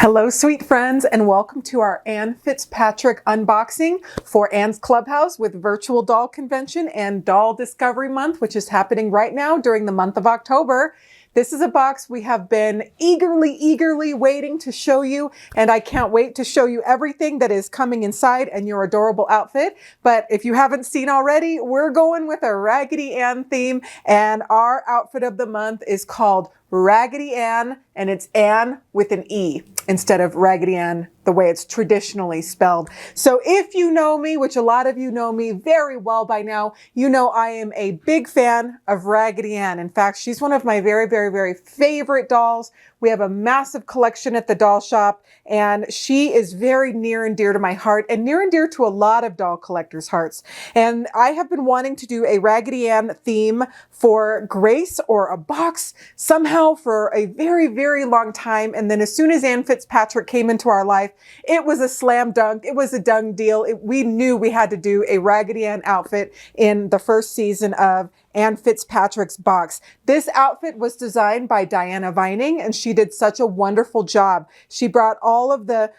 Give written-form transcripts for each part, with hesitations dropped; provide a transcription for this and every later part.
Hello, sweet friends, and welcome to our Anne Fitzpatrick unboxing for Anne's Clubhouse with Virtual Doll Convention and Doll Discovery Month, which is happening right now during the month of October. This is a box we have been eagerly waiting to show you, and I can't wait to show you everything that is coming inside and your adorable outfit. But if you haven't seen already, we're going with a Raggedy Ann theme, and our outfit of the month is called Raggedy Ann, and it's Ann with an E instead of Raggedy Ann the way it's traditionally spelled. So if you know me, which a lot of you know me very well by now, you know I am a big fan of Raggedy Ann. In fact, she's one of my very favorite dolls. We have a massive collection at the doll shop, and she is very near and dear to my heart and near and dear to a lot of doll collectors' hearts. And I have been wanting to do a Raggedy Ann theme for Grace or a box somehow for a very long time. And then as soon as Anne Fitzpatrick came into our life, it was a slam dunk. It was a done deal. We knew we had to do a Raggedy Ann outfit in the first season of Anne Fitzpatrick's box. This outfit was designed by Diana Vining, and she did such a wonderful job. She brought all of the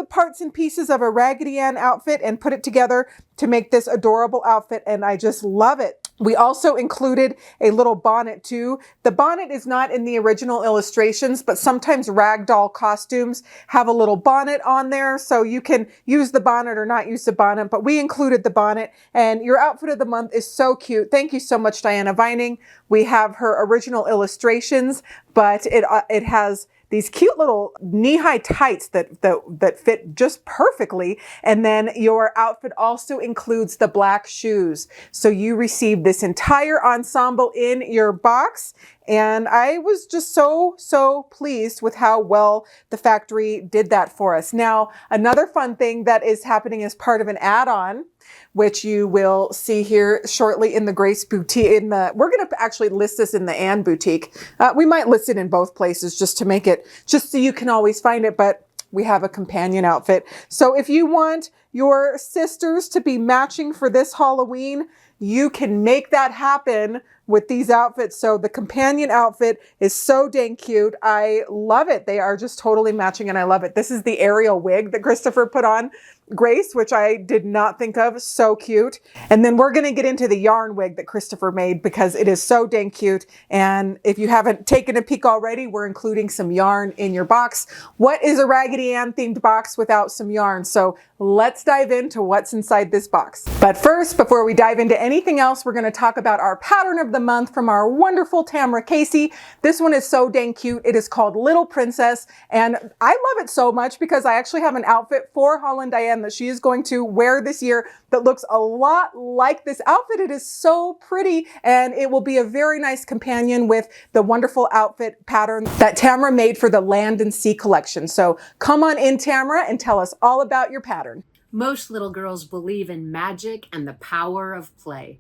parts and pieces of a Raggedy Ann outfit and put it together to make this adorable outfit, and I just love it. We also included a little bonnet too. The bonnet is not in the original illustrations, but sometimes ragdoll costumes have a little bonnet on there, so you can use the bonnet or not use the bonnet, but we included the bonnet, and your outfit of the month is so cute. Thank you so much, Diana Vining. We have her original illustrations, but it has these cute little knee-high tights that fit just perfectly. And then your outfit also includes the black shoes. So you received this entire ensemble in your box. And I was just so pleased with how well the factory did that for us. Now, another fun thing that is happening as part of an add-on, which you will see here shortly in the Grace Boutique. We're going to actually list this in the Anne Boutique. We might list it in both places just so you can always find it, but we have a companion outfit. So if you want your sisters to be matching for this Halloween, you can make that happen with these outfits. So the companion outfit is so dang cute. I love it. They are just totally matching and I love it. This is the Ariel wig that Christopher put on Grace, which I did not think of. So cute. And then we're going to get into the yarn wig that Christopher made because it is so dang cute. And if you haven't taken a peek already, we're including some yarn in your box. What is a Raggedy Ann themed box without some yarn? So let's dive into what's inside this box. But first, before we dive into anything else, we're going to talk about our pattern of the month from our wonderful Tamara Casey. This one is so dang cute. It is called Little Princess, and I love it so much because I actually have an outfit for Holland Diane that she is going to wear this year that looks a lot like this outfit. It is so pretty, and it will be a very nice companion with the wonderful outfit pattern that Tamara made for the Land and Sea collection. So come on in, Tamara, and tell us all about your pattern. Most little girls believe in magic and the power of play.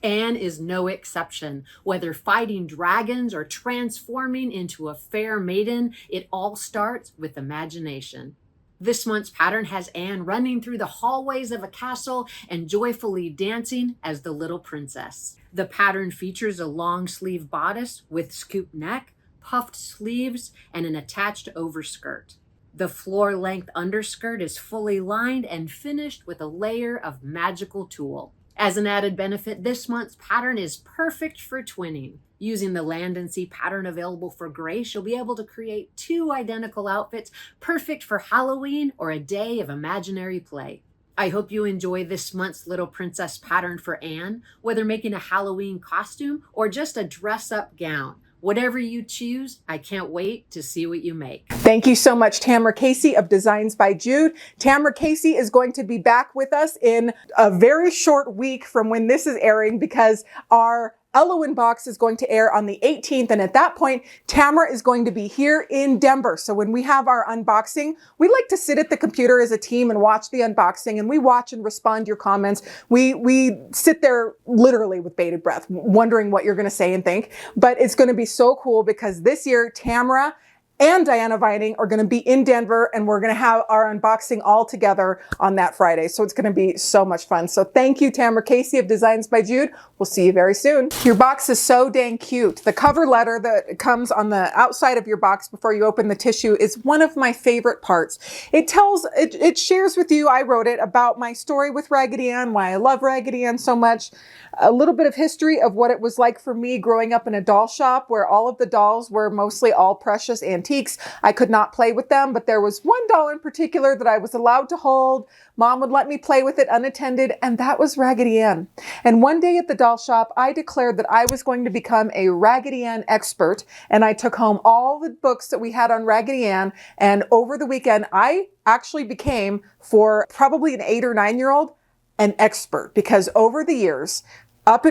Anne is no exception. Whether fighting dragons or transforming into a fair maiden, it all starts with imagination. This month's pattern has Anne running through the hallways of a castle and joyfully dancing as the little princess. The pattern features a long sleeve bodice with scoop neck, puffed sleeves, and an attached overskirt. The floor-length underskirt is fully lined and finished with a layer of magical tulle. As an added benefit, this month's pattern is perfect for twinning. Using the Land and Sea pattern available for Grace, you'll be able to create 2 identical outfits, perfect for Halloween or a day of imaginary play. I hope you enjoy this month's Little Princess pattern for Anne, whether making a Halloween costume or just a dress-up gown. Whatever you choose, I can't wait to see what you make. Thank you so much, Tamara Casey of Designs by Jude. Tamara Casey is going to be back with us in a very short week from when this is airing because our Elowen box is going to air on the 18th. And at that point, Tamara is going to be here in Denver. So when we have our unboxing, we like to sit at the computer as a team and watch the unboxing, and we watch and respond to your comments. We sit there literally with bated breath, wondering what you're going to say and think. But it's going to be so cool because this year, Tamara and Diana Vining are going to be in Denver, and we're going to have our unboxing all together on that Friday. So it's going to be so much fun. So thank you, Tamara Casey of Designs by Jude. We'll see you very soon. Your box is so dang cute. The cover letter that comes on the outside of your box before you open the tissue is one of my favorite parts. It shares with you, I wrote it, about my story with Raggedy Ann, why I love Raggedy Ann so much, a little bit of history of what it was like for me growing up in a doll shop where all of the dolls were mostly all precious antiques. I could not play with them, but there was one doll in particular that I was allowed to hold. Mom would let me play with it unattended, and that was Raggedy Ann. And one day at the doll shop, I declared that I was going to become a Raggedy Ann expert, and I took home all the books that we had on Raggedy Ann, and over the weekend, I actually became, for probably an 8 or 9-year-old, an expert, because over the years,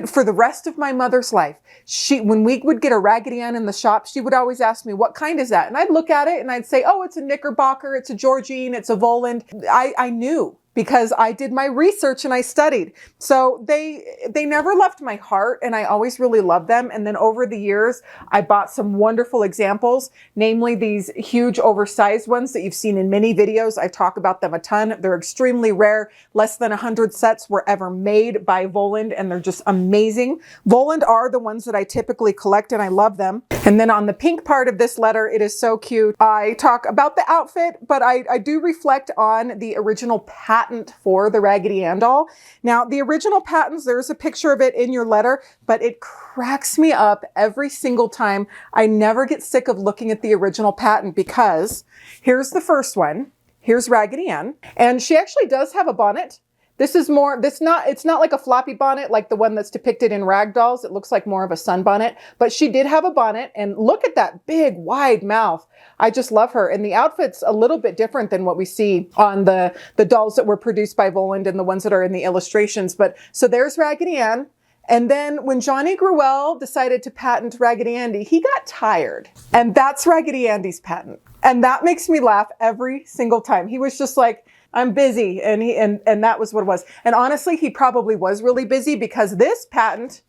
for the rest of my mother's life, when we would get a Raggedy Ann in the shop, she would always ask me, what kind is that? And I'd look at it and I'd say, oh, it's a Knickerbocker, it's a Georgine, it's a Voland. I knew, because I did my research and I studied. So they never left my heart, and I always really loved them. And then over the years, I bought some wonderful examples, namely these huge oversized ones that you've seen in many videos. I talk about them a ton. They're extremely rare. Less than 100 sets were ever made by Voland, and they're just amazing. Voland are the ones that I typically collect, and I love them. And then on the pink part of this letter, it is so cute. I talk about the outfit, but I do reflect on the original patent for the Raggedy Ann doll. Now, the original patents, there's a picture of it in your letter, but it cracks me up every single time. I never get sick of looking at the original patent, because here's the first one. Here's Raggedy Ann, and she actually does have a bonnet. It's not like a floppy bonnet like the one that's depicted in Rag Dolls. It looks like more of a sunbonnet, but she did have a bonnet, and look at that big, wide mouth. I just love her. And the outfit's a little bit different than what we see on the dolls that were produced by Voland and the ones that are in the illustrations. But so there's Raggedy Ann. And then when Johnny Gruelle decided to patent Raggedy Andy, he got tired. And that's Raggedy Andy's patent. And that makes me laugh every single time. He was just like, I'm busy. And that was what it was. And honestly, he probably was really busy, because this patent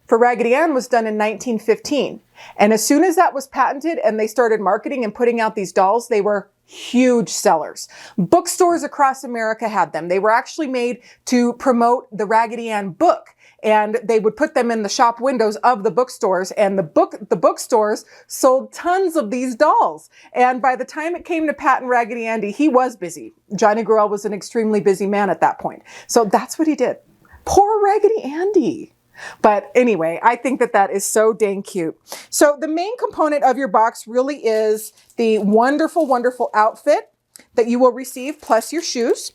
for Raggedy Ann was done in 1915. And as soon as that was patented and they started marketing and putting out these dolls, they were huge sellers. Bookstores across America had them. They were actually made to promote the Raggedy Ann book. And they would put them in the shop windows of the bookstores, and the bookstores sold tons of these dolls. And by the time it came to patent Raggedy Andy, he was busy. Johnny Gruelle was an extremely busy man at that point. So that's what he did. Poor Raggedy Andy. But anyway, I think that is so dang cute. So the main component of your box really is the wonderful, wonderful outfit that you will receive, plus your shoes.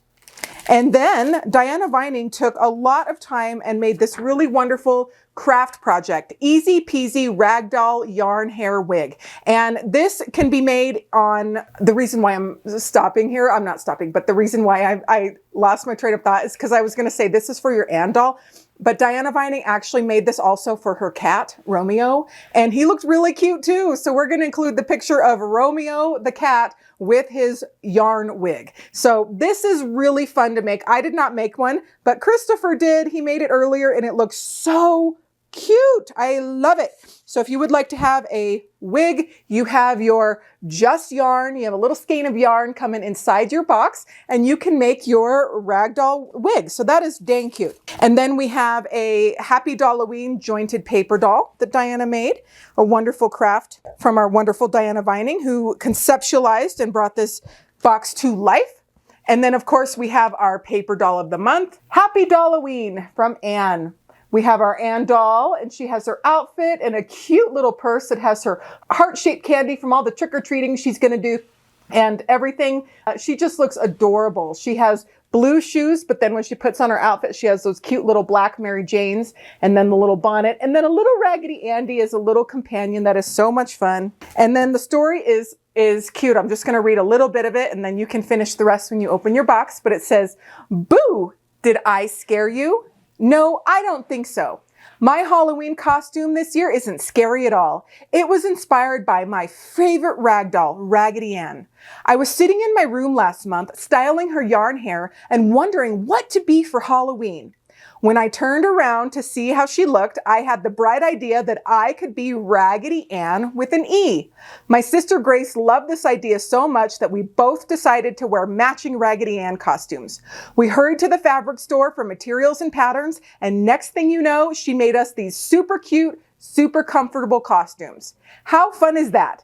And then Diana Vining took a lot of time and made this really wonderful craft project, Easy Peasy Ragdoll Yarn Hair Wig. And this can be made on, the reason why I'm stopping here, I'm not stopping, but the reason why I lost my train of thought is because I was going to say this is for your Ann doll. But Diana Vining actually made this also for her cat, Romeo, and he looked really cute too. So we're going to include the picture of Romeo the cat with his yarn wig. So this is really fun to make. I did not make one, but Christopher did. He made it earlier, and it looks so cute. I love it. So if you would like to have a wig, you have your just yarn, you have a little skein of yarn coming inside your box, and you can make your ragdoll wig. So that is dang cute. And then we have a Happy Dolloween jointed paper doll that Diana made, a wonderful craft from our wonderful Diana Vining, who conceptualized and brought this box to life. And then of course we have our paper doll of the month, Happy Dolloween from Anne. We have our Ann doll, and she has her outfit and a cute little purse that has her heart-shaped candy from all the trick-or-treating she's going to do and everything. She just looks adorable. She has blue shoes, but then when she puts on her outfit, she has those cute little black Mary Janes, and then the little bonnet, and then a little Raggedy Andy as a little companion. That is so much fun. And then the story is cute. I'm just going to read a little bit of it, and then you can finish the rest when you open your box. But it says, "Boo! Did I scare you? No, I don't think so. My Halloween costume this year isn't scary at all. It was inspired by my favorite ragdoll, Raggedy Ann. I was sitting in my room last month, styling her yarn hair and wondering what to be for Halloween. When I turned around to see how she looked, I had the bright idea that I could be Raggedy Ann with an E. My sister Grace loved this idea so much that we both decided to wear matching Raggedy Ann costumes. We hurried to the fabric store for materials and patterns, and next thing you know, she made us these super cute, super comfortable costumes. How fun is that?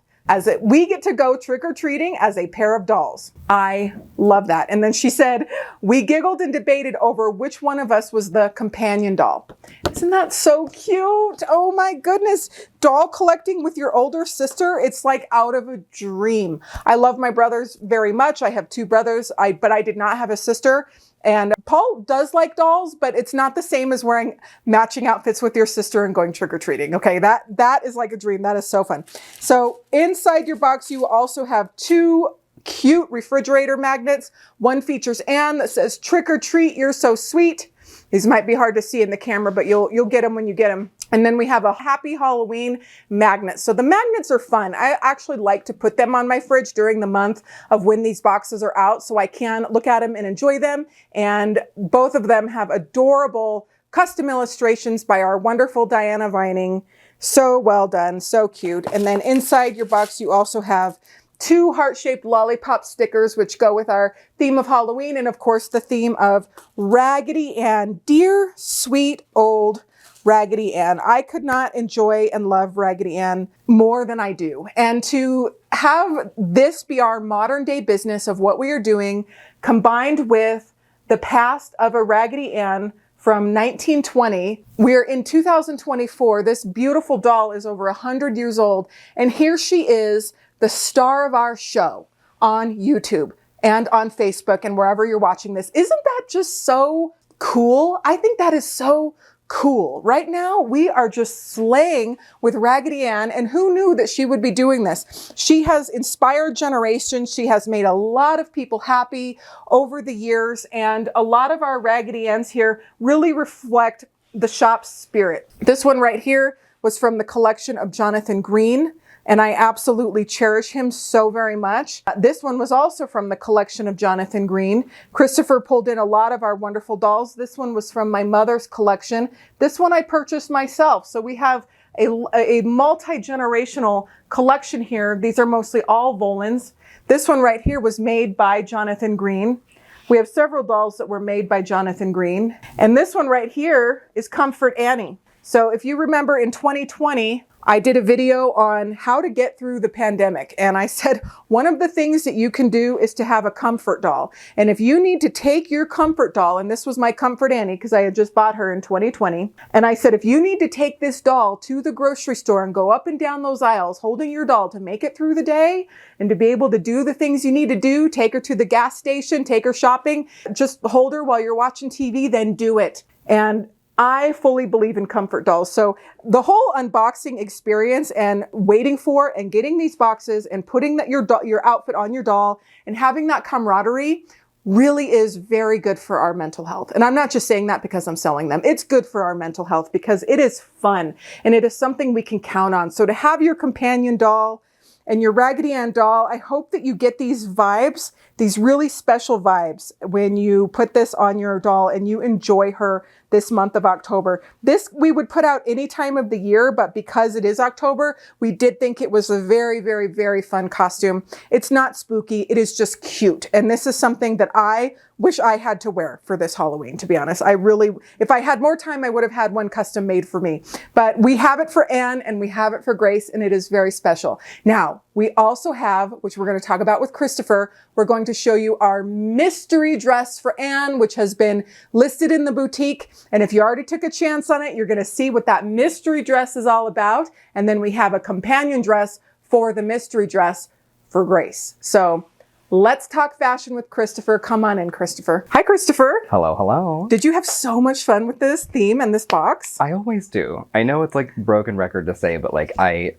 We get to go trick-or-treating as a pair of dolls. I love that. And then she said, we giggled and debated over which one of us was the companion doll. Isn't that so cute? Oh my goodness. Doll collecting with your older sister, it's like out of a dream. I love my brothers very much. I have two brothers, but I did not have a sister. And Paul does like dolls, but it's not the same as wearing matching outfits with your sister and going trick-or-treating. Okay, that is like a dream. That is so fun. So inside your box, you also have two cute refrigerator magnets. One features Anne that says, "Trick or treat, you're so sweet." These might be hard to see in the camera, but you'll get them when you get them. And then we have a Happy Halloween magnet. So the magnets are fun. I actually like to put them on my fridge during the month of when these boxes are out so I can look at them and enjoy them. And both of them have adorable custom illustrations by our wonderful Diana Vining. So well done, so cute. And then inside your box, you also have two heart-shaped lollipop stickers, which go with our theme of Halloween and, of course, the theme of Raggedy Ann. Dear, sweet, old Raggedy Ann. I could not enjoy and love Raggedy Ann more than I do. And to have this be our modern day business of what we are doing, combined with the past of a Raggedy Ann from 1920, we're in 2024. This beautiful doll is over 100 years old. And here she is, the star of our show on YouTube and on Facebook and wherever you're watching this. Isn't that just so cool? I think that is so cool. Right now, we are just slaying with Raggedy Ann, and who knew that she would be doing this? She has inspired generations. She has made a lot of people happy over the years, and a lot of our Raggedy Anns here really reflect the shop's spirit. This one right here was from the collection of Jonathan Green, and I absolutely cherish him so very much. This one was also from the collection of Jonathan Green. Christopher pulled in a lot of our wonderful dolls. This one was from my mother's collection. This one I purchased myself. So we have a multi-generational collection here. These are mostly all Volans. This one right here was made by Jonathan Green. We have several dolls that were made by Jonathan Green. And this one right here is Comfort Annie. So if you remember in 2020, I did a video on how to get through the pandemic. And I said, one of the things that you can do is to have a comfort doll. And if you need to take your comfort doll, and this was my Comfort Annie because I had just bought her in 2020. And I said, if you need to take this doll to the grocery store and go up and down those aisles holding your doll to make it through the day and to be able to do the things you need to do, take her to the gas station, take her shopping, just hold her while you're watching TV, then do it. And I fully believe in comfort dolls. So the whole unboxing experience and waiting for and getting these boxes and putting your outfit on your doll and having that camaraderie really is very good for our mental health. And I'm not just saying that because I'm selling them. It's good for our mental health because it is fun and it is something we can count on. So to have your companion doll and your Raggedy Ann doll, I hope that you get these vibes, these really special vibes when you put this on your doll and you enjoy her this month of October. This we would put out any time of the year, but because it is October, we did think it was a very, very, very fun costume. It's not spooky, it is just cute. And this is something that I wish I had to wear for this Halloween, to be honest. If I had more time, I would have had one custom made for me. But we have it for Anne and we have it for Grace, and it is very special. Now, we also have, which we're going to talk about with Christopher, we're going to show you our mystery dress for Anne, which has been listed in the boutique. And if you already took a chance on it, you're going to see what that mystery dress is all about. And then we have a companion dress for the mystery dress for Grace. So let's talk fashion with Christopher. Come on in, Christopher. Hi, Christopher. Hello, hello. Did you have so much fun with this theme and this box? I always do. I know it's like broken record to say, but like I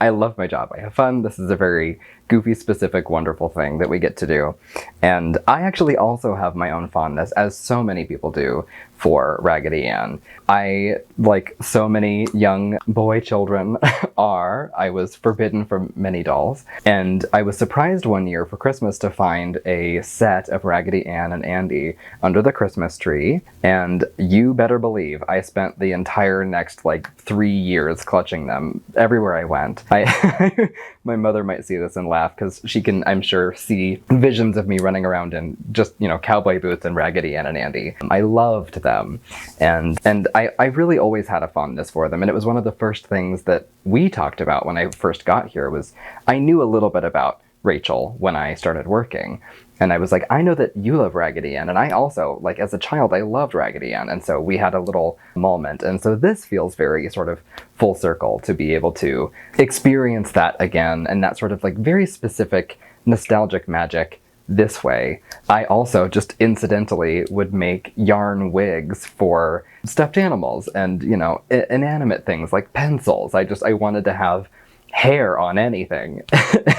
love my job. I have fun. This is a very goofy, specific, wonderful thing that we get to do. And I actually also have my own fondness, as so many people do, for Raggedy Ann. I, like so many young boy children I was forbidden from many dolls. And I was surprised one year for Christmas to find a set of Raggedy Ann and Andy under the Christmas tree. And you better believe I spent the entire next, like, 3 years clutching them everywhere I went. My mother might see this and laugh, because she can, I'm sure, see visions of me running around in just, you know, cowboy boots and Raggedy Ann and Andy. I loved them, and I really always had a fondness for them, and it was one of the first things that we talked about when I first got here. Was I knew a little bit about Rachel when I started working, and I was like, I know that you love Raggedy Ann, and I also, like, as a child, I loved Raggedy Ann, and so we had a little moment, and so this feels very sort of full circle to be able to experience that again, and that sort of, like, very specific nostalgic magic this way. I also just incidentally would make yarn wigs for stuffed animals and, you know, inanimate things like pencils. I wanted to have hair on anything.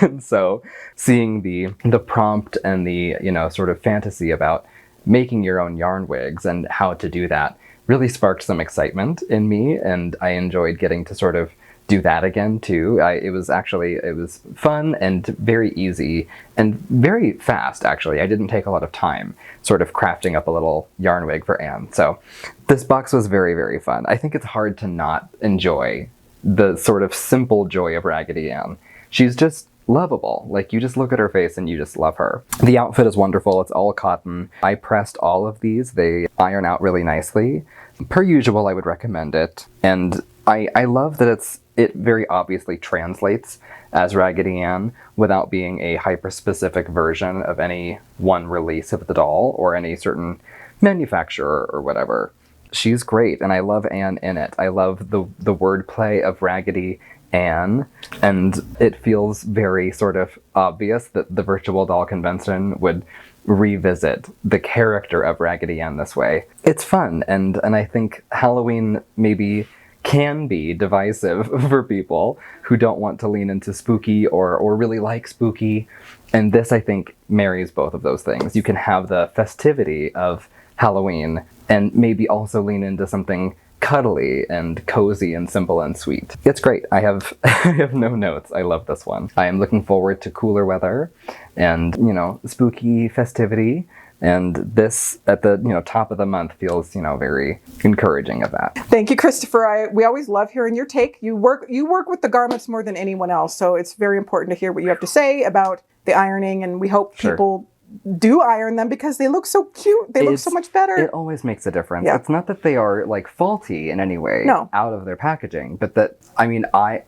And so seeing the prompt and the, you know, sort of fantasy about making your own yarn wigs and how to do that really sparked some excitement in me, and I enjoyed getting to sort of do that again too. It was fun and very easy and very fast, actually. I didn't take a lot of time sort of crafting up a little yarn wig for Anne. So this box was very, very fun. I think it's hard to not enjoy the sort of simple joy of Raggedy Ann. She's just lovable. Like, you just look at her face and you just love her. The outfit is wonderful. It's all cotton. I pressed all of these. They iron out really nicely. Per usual, I would recommend it. And I love that it very obviously translates as Raggedy Ann without being a hyper-specific version of any one release of the doll or any certain manufacturer or whatever. She's great, and I love Anne in it. I love the wordplay of Raggedy Ann, and it feels very sort of obvious that the virtual doll convention would revisit the character of Raggedy Ann this way. It's fun, and I think Halloween maybe can be divisive for people who don't want to lean into spooky or really like spooky, and this, I think, marries both of those things. You can have the festivity of Halloween and maybe also lean into something cuddly and cozy and simple and sweet. It's great. I have no notes. I love this one. I am looking forward to cooler weather and, you know, spooky festivity. And this, at the, you know, top of the month, feels, you know, very encouraging of that. Thank you, Christopher. We always love hearing your take. You work with the garments more than anyone else, so it's very important to hear what you have to say about the ironing, and we hope people do iron them because they look so cute. They look so much better. It always makes a difference. Yeah. It's not that they are, like, faulty in any way out of their packaging, but that, I mean, I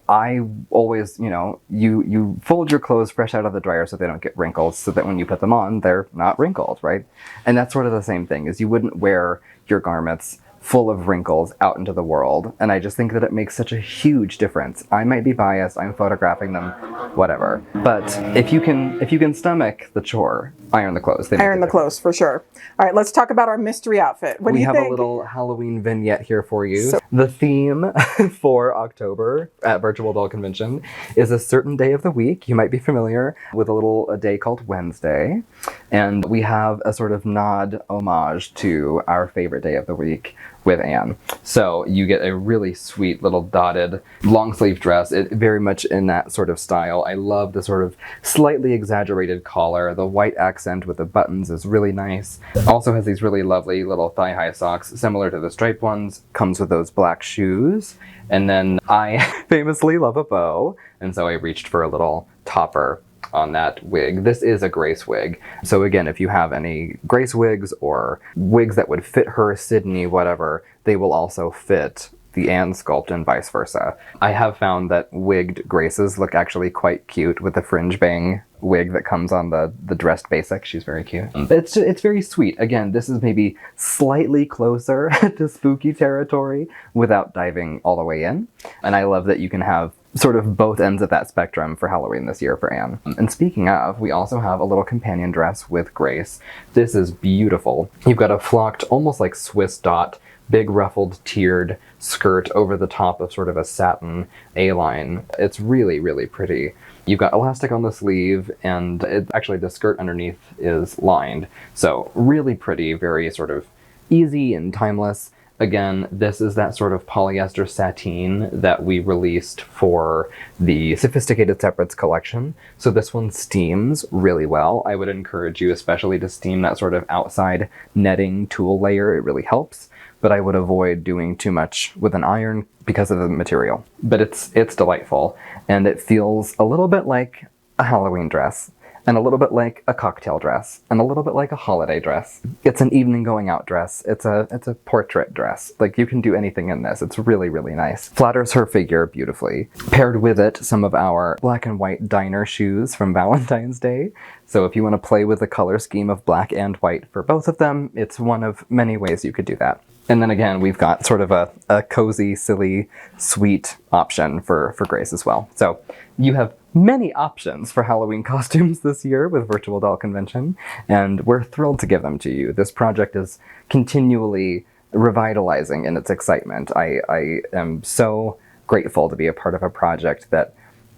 always, you know, you fold your clothes fresh out of the dryer so they don't get wrinkles, so that when you put them on, they're not wrinkled, right? And that's sort of the same thing, is you wouldn't wear your garments full of wrinkles out into the world, and I just think that it makes such a huge difference. I might be biased, I'm photographing them, whatever, but if you can stomach the chore, iron the clothes. Iron the clothes, for sure. All right, let's talk about our mystery outfit. What do you think? We have a little Halloween vignette here for you. The theme for October at Virtual Doll Convention is a certain day of the week. You might be familiar with a day called Wednesday, and we have a sort of nod homage to our favorite day of the week with Anne. So you get a really sweet little dotted long sleeve dress, very much in that sort of style. I love the sort of slightly exaggerated collar. The white accent with the buttons is really nice. Also has these really lovely little thigh-high socks, similar to the striped ones. Comes with those black shoes. And then I famously love a bow, and so I reached for a little topper on that wig. This is a Grace wig. So again, if you have any Grace wigs or wigs that would fit her, Sydney, whatever, they will also fit the Anne sculpt and vice versa. I have found that wigged Graces look actually quite cute with the fringe bang wig that comes on the dressed basic. She's very cute. It's very sweet. Again, this is maybe slightly closer to spooky territory without diving all the way in. And I love that you can have sort of both ends of that spectrum for Halloween this year for Anne. And speaking of, we also have a little companion dress with Grace. This is beautiful. You've got a flocked, almost like Swiss dot big ruffled tiered skirt over the top of sort of a satin A-line. It's really, really pretty. You've got elastic on the sleeve, and actually the skirt underneath is lined. So really pretty, very sort of easy and timeless. Again, this is that sort of polyester sateen that we released for the Sophisticated Separates collection. So this one steams really well. I would encourage you especially to steam that sort of outside netting tulle layer. It really helps. But I would avoid doing too much with an iron because of the material. But it's delightful, and it feels a little bit like a Halloween dress, and a little bit like a cocktail dress, and a little bit like a holiday dress. It's an evening going out dress. It's a portrait dress. Like, you can do anything in this. It's really, really nice. Flatters her figure beautifully. Paired with it, some of our black and white diner shoes from Valentine's Day. So if you want to play with the color scheme of black and white for both of them, it's one of many ways you could do that. And then again, we've got sort of a cozy, silly, sweet option for Grace as well. So you have many options for Halloween costumes this year with Virtual Doll Convention, and we're thrilled to give them to you. This project is continually revitalizing in its excitement. I am so grateful to be a part of a project that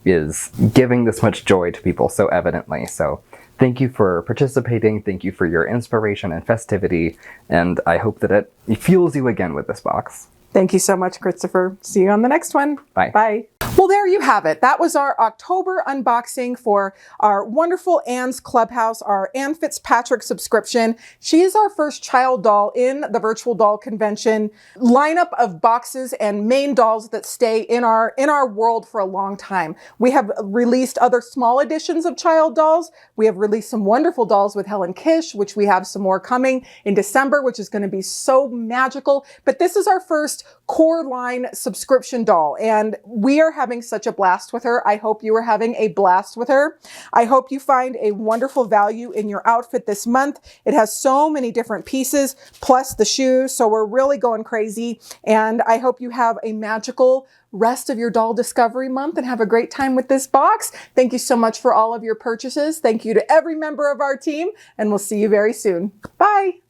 is giving this much joy to people so evidently. So thank you for participating. Thank you for your inspiration and festivity. And I hope that it fuels you again with this box. Thank you so much, Christopher. See you on the next one. Bye. Bye. Well, there you have it. That was our October unboxing for our wonderful Anne's Clubhouse, our Anne Fitzpatrick subscription. She is our first child doll in the Virtual Doll Convention lineup of boxes and main dolls that stay in our world for a long time. We have released other small editions of child dolls. We have released some wonderful dolls with Helen Kish, which we have some more coming in December, which is going to be so magical. But this is our first core line subscription doll, and we are having such a blast with her. I hope you are having a blast with her. I hope you find a wonderful value in your outfit this month. It has so many different pieces, plus the shoes, so we're really going crazy. And I hope you have a magical rest of your doll discovery month and have a great time with this box. Thank you so much for all of your purchases. Thank you to every member of our team, and we'll see you very soon. Bye.